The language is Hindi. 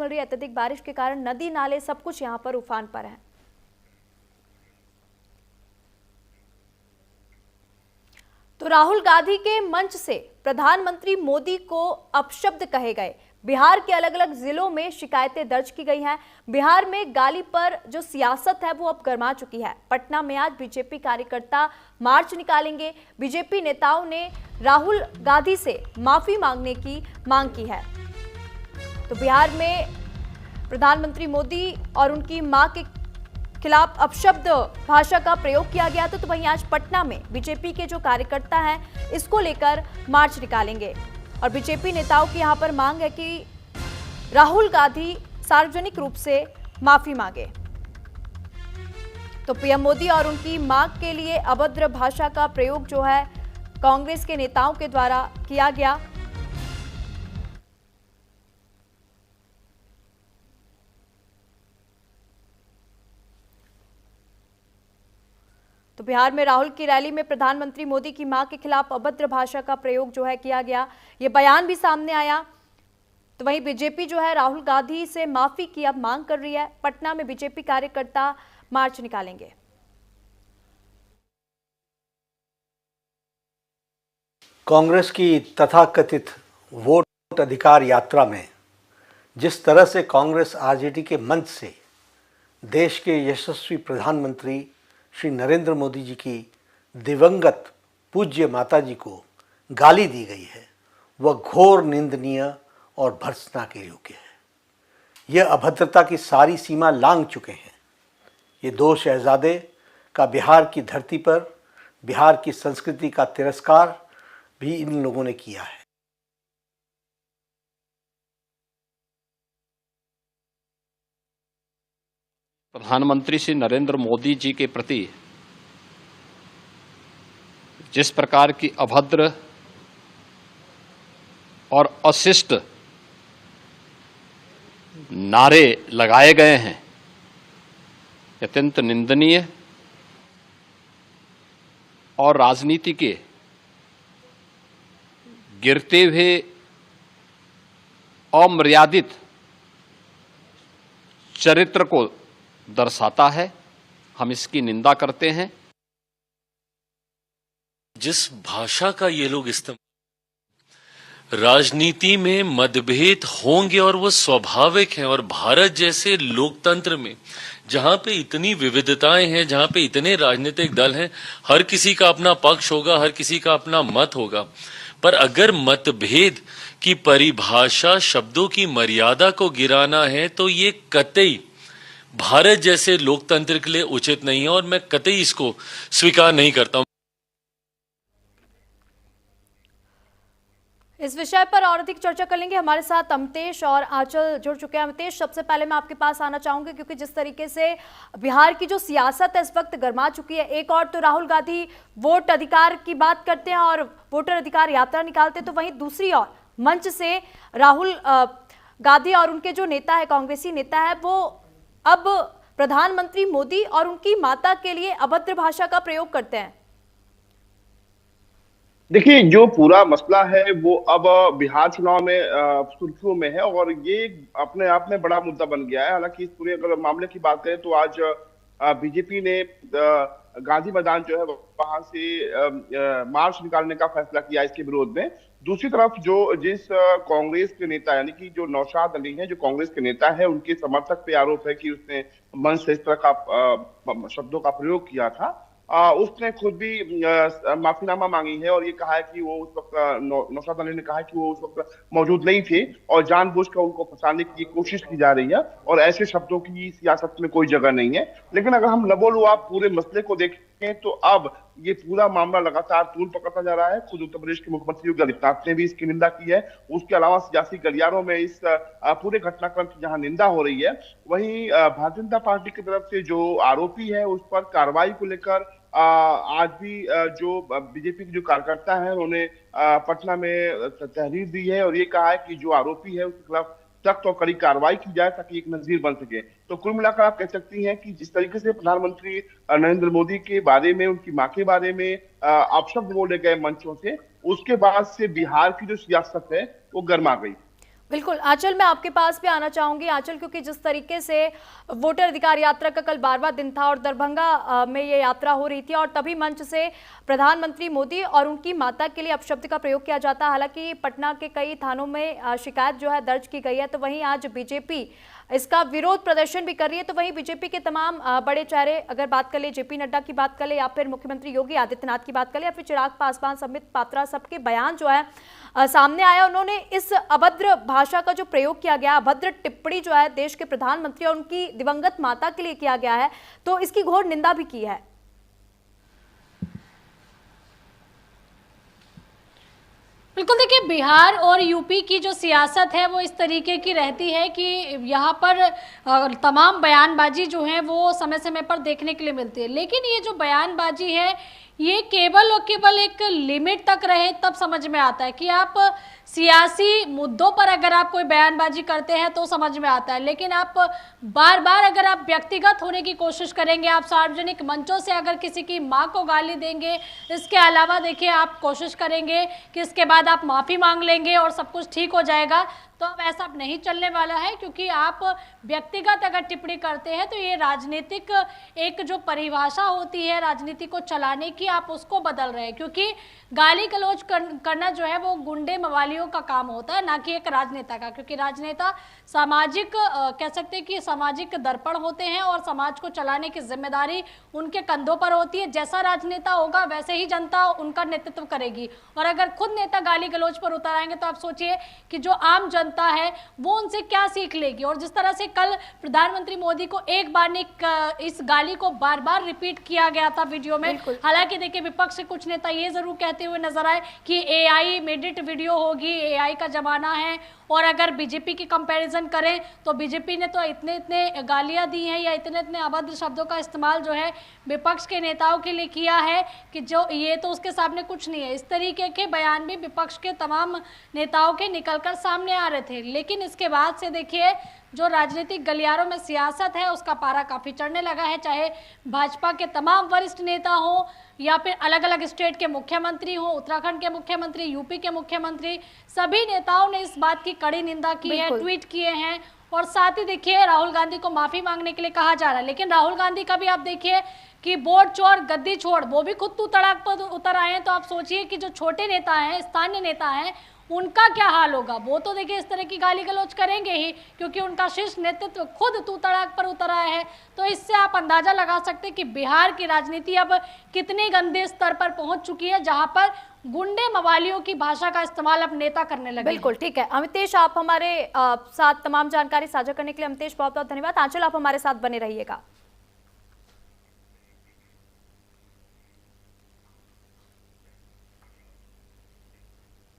चल रही अत्यधिक बारिश के कारण नदी नाले सब कुछ यहाँ पर उफान पर है। तो राहुल गांधी के मंच से प्रधानमंत्री मोदी को अपशब्द कहे गए। बिहार के अलग अलग जिलों में शिकायतें दर्ज की गई हैं। बिहार में गाली पर जो सियासत है वो अब गर्मा चुकी है। पटना में आज बीजेपी कार्यकर्ता मार्च निकालेंगे। बीजेपी नेताओं ने राहुल गांधी से माफी मांगने की मांग की है। तो बिहार में प्रधानमंत्री मोदी और उनकी मां के खिलाफ अपशब्द भाषा का प्रयोग किया गया था। तो वहीं आज पटना में बीजेपी के जो कार्यकर्ता हैं इसको लेकर मार्च निकालेंगे और बीजेपी नेताओं की यहां पर मांग है कि राहुल गांधी सार्वजनिक रूप से माफी मांगे। तो पीएम मोदी और उनकी मां के लिए अभद्र भाषा का प्रयोग जो है कांग्रेस के नेताओं के द्वारा किया गया। तो बिहार में राहुल की रैली में प्रधानमंत्री मोदी की मां के खिलाफ अभद्र भाषा का प्रयोग जो है किया गया, ये बयान भी सामने आया। तो वहीं बीजेपी जो है राहुल गांधी से माफी की अब मांग कर रही है। पटना में बीजेपी कार्यकर्ता मार्च निकालेंगे। कांग्रेस की तथाकथित वोट अधिकार यात्रा में जिस तरह से कांग्रेस आरजेडी के मंच से देश के यशस्वी प्रधानमंत्री श्री नरेंद्र मोदी जी की दिवंगत पूज्य माता जी को गाली दी गई है, वह घोर निंदनीय और भर्त्सना के योग्य है। यह अभद्रता की सारी सीमा लांघ चुके हैं। ये दो शहजादे का बिहार की धरती पर बिहार की संस्कृति का तिरस्कार भी इन लोगों ने किया है। प्रधानमंत्री श्री नरेंद्र मोदी जी के प्रति जिस प्रकार की अभद्र और अशिष्ट नारे लगाए गए हैं, अत्यंत निंदनीय और राजनीति के गिरते हुए अमर्यादित चरित्र को दर्शाता है। हम इसकी निंदा करते हैं। जिस भाषा का ये लोग इस्तेमाल, राजनीति में मतभेद होंगे और वो स्वाभाविक हैं। और भारत जैसे लोकतंत्र में जहां पे इतनी विविधताएं हैं, जहां पे इतने राजनीतिक दल हैं, हर किसी का अपना पक्ष होगा, हर किसी का अपना मत होगा। पर अगर मतभेद की परिभाषा शब्दों की मर्यादा को गिराना है तो ये कतई भारत जैसे लोकतंत्र के लिए उचित नहीं है और मैं कतई इसको स्वीकार नहीं करता हूं। इस विषय पर और अधिक चर्चा कर लेंगे। हमारे साथ अमतेश और आंचल जुड़ चुके हैं। अमतेश, सबसे पहले मैं आपके पास आना चाहूंगी क्योंकि जिस तरीके से बिहार की जो सियासत है इस वक्त गर्मा चुकी है। एक और तो राहुल गांधी वोट अधिकार की बात करते हैं और वोटर अधिकार यात्रा निकालते हैं, तो वहीं दूसरी ओर मंच से राहुल गांधी और उनके जो नेता है, कांग्रेसी नेता है, वो अब प्रधानमंत्री मोदी और उनकी माता के लिए अभद्र भाषा का प्रयोग करते हैं। देखिए, जो पूरा मसला है वो अब बिहार चुनाव में सुर्खियों में है और ये अपने आप में बड़ा मुद्दा बन गया है। हालांकि इस पूरे अगर मामले की बात करें तो आज बीजेपी ने गांधी मैदान जो है वहां से मार्च निकालने का फैसला किया इसके विरोध में। दूसरी तरफ जिस कांग्रेस के नेता यानी कि जो नौशाद अली हैं, जो कांग्रेस के नेता है, उनके समर्थक पे आरोप है कि उसने मंच से इस तरह का शब्दों का प्रयोग किया था। उसने खुद भी माफीनामा मांगी है और ये कहा है कि वो उस वक्त नौशाद अली ने कहा है कि वो उस वक्त मौजूद नहीं थे और जानबूझकर उनको फंसाने की कोशिश की जा रही है और ऐसे शब्दों की सियासत में कोई जगह नहीं है। लेकिन अगर हम लबोलुआब आप पूरे मसले को देखें तो अब ये पूरा मामला लगातार तूल पकड़ता जा रहा है। खुद उत्तर प्रदेश के मुख्यमंत्री योगी आदित्यनाथ ने भी इसकी निंदा की है। उसके अलावा सियासी गलियारों में इस पूरे घटनाक्रम की जहां निंदा हो रही है, वहीं भारतीय जनता पार्टी की तरफ से जो आरोपी है उस पर कार्रवाई को लेकर आज भी जो बीजेपी के जो कार्यकर्ता हैं उन्होंने पटना में तहरीर दी है और ये कहा है कि जो आरोपी है उसके खिलाफ सख्त और कड़ी कार्रवाई की जाए ताकि एक नजीर बन सके। तो कुल मिलाकर आप कह सकती हैं कि जिस तरीके से प्रधानमंत्री नरेंद्र मोदी के बारे में, उनकी मां के बारे में अपशब्द बोले गए मंचों से, उसके बाद से बिहार की जो सियासत है वो गर्मा गई। बिल्कुल आंचल, मैं आपके पास भी आना चाहूंगी आंचल, क्योंकि जिस तरीके से वोटर अधिकार यात्रा का कल 12वां दिन था और दरभंगा में ये यात्रा हो रही थी और तभी मंच से प्रधानमंत्री मोदी और उनकी माता के लिए अपशब्द का प्रयोग किया जाता है। हालांकि पटना के कई थानों में शिकायत जो है दर्ज की गई है, तो वहीं आज बीजेपी इसका विरोध प्रदर्शन भी कर रही है। तो वहीं बीजेपी के तमाम बड़े चेहरे, अगर बात कर ले जेपी नड्डा की बात कर ले या फिर मुख्यमंत्री योगी आदित्यनाथ की बात कर ले या फिर चिराग पासवान, संबित पात्रा, सबके बयान जो है सामने आया। उन्होंने इस अभद्र भाषा का जो प्रयोग किया गया, अभद्र टिप्पणी जो है देश के प्रधानमंत्री और उनकी दिवंगत माता के लिए किया गया है, तो इसकी घोर निंदा भी की है। बिल्कुल, देखिए बिहार और यूपी की जो सियासत है वो इस तरीके की रहती है कि यहाँ पर तमाम बयानबाजी जो है वो समय समय पर देखने के लिए मिलती है, लेकिन ये जो बयानबाजी है ये केवल और केवल एक लिमिट तक रहे तब समझ में आता है कि आप सियासी मुद्दों पर अगर आप कोई बयानबाजी करते हैं तो समझ में आता है, लेकिन आप बार बार अगर आप व्यक्तिगत होने की कोशिश करेंगे, आप सार्वजनिक मंचों से अगर किसी की मां को गाली देंगे, इसके अलावा देखिए आप कोशिश करेंगे कि इसके बाद आप माफ़ी मांग लेंगे और सब कुछ ठीक हो जाएगा, तो अब ऐसा नहीं चलने वाला है। क्योंकि आप व्यक्तिगत अगर टिप्पणी करते हैं तो ये राजनीतिक एक जो परिभाषा होती है राजनीति को चलाने की, आप उसको बदल रहे हैं। क्योंकि गाली गलौज करना जो है वो गुंडे मवालियों का काम होता है, ना कि एक राजनेता का। क्योंकि राजनेता सामाजिक कह सकते हैं कि सामाजिक दर्पण होते हैं और समाज को चलाने की जिम्मेदारी उनके कंधों पर होती है। जैसा राजनेता होगा वैसे ही जनता उनका नेतृत्व करेगी, और अगर खुद नेता गाली गलौज पर उतर आएंगे तो आप सोचिए कि जो आम जनता है वो उनसे क्या सीख लेगी। और जिस तरह से कल प्रधानमंत्री मोदी को एक बार ने इस गाली को बार बार रिपीट किया गया था वीडियो में। हालांकि देखिए विपक्ष के कुछ नेता ये जरूर कहते हुए नजर आए कि AI मेडिट वीडियो होगी, AI का जमाना है, और अगर बीजेपी की कंपैरिजन करें तो बीजेपी ने तो इतने इतने गालियां दी हैं या इतने इतने अभद्र शब्दों का इस्तेमाल जो है विपक्ष के नेताओं के लिए किया है कि जो ये तो उसके सामने कुछ नहीं है। इस तरीके के बयान भी विपक्ष के तमाम नेताओं के निकलकर सामने आ रहे थे। लेकिन इसके बाद से देखिए जो राजनीतिक गलियारों में सियासत है उसका पारा काफ़ी चढ़ने लगा है, चाहे भाजपा के तमाम वरिष्ठ नेता हों या फिर अलग अलग स्टेट के मुख्यमंत्री हों, उत्तराखंड के मुख्यमंत्री, यूपी के मुख्यमंत्री, सभी नेताओं ने इस बात की कड़ी निंदा की है, ट्वीट किए हैं। और साथ ही देखिए राहुल गांधी को माफ़ी मांगने के लिए कहा जा रहा है, लेकिन राहुल गांधी का भी आप देखिए कि बोर्ड चोर गद्दी छोड़, वो भी खुद तू तड़ाक पर उतर आए हैं। तो आप सोचिए कि जो छोटे नेता हैं, स्थानीय नेता हैं, उनका क्या हाल होगा। वो तो देखिए इस तरह की गाली गलौज करेंगे ही, क्योंकि उनका शीर्ष नेतृत्व खुद तू तड़ाक पर उतर आया है। तो इससे आप अंदाजा लगा सकते हैं कि बिहार की राजनीति अब कितने गंदे स्तर पर पहुंच चुकी है, जहां पर गुंडे मवालियों की भाषा का इस्तेमाल अब नेता करने लगे। बिल्कुल ठीक है अमितेश, आप हमारे साथ तमाम जानकारी साझा करने के लिए अमितेश बहुत बहुत धन्यवाद। आंचल, आप हमारे साथ बने रहिएगा।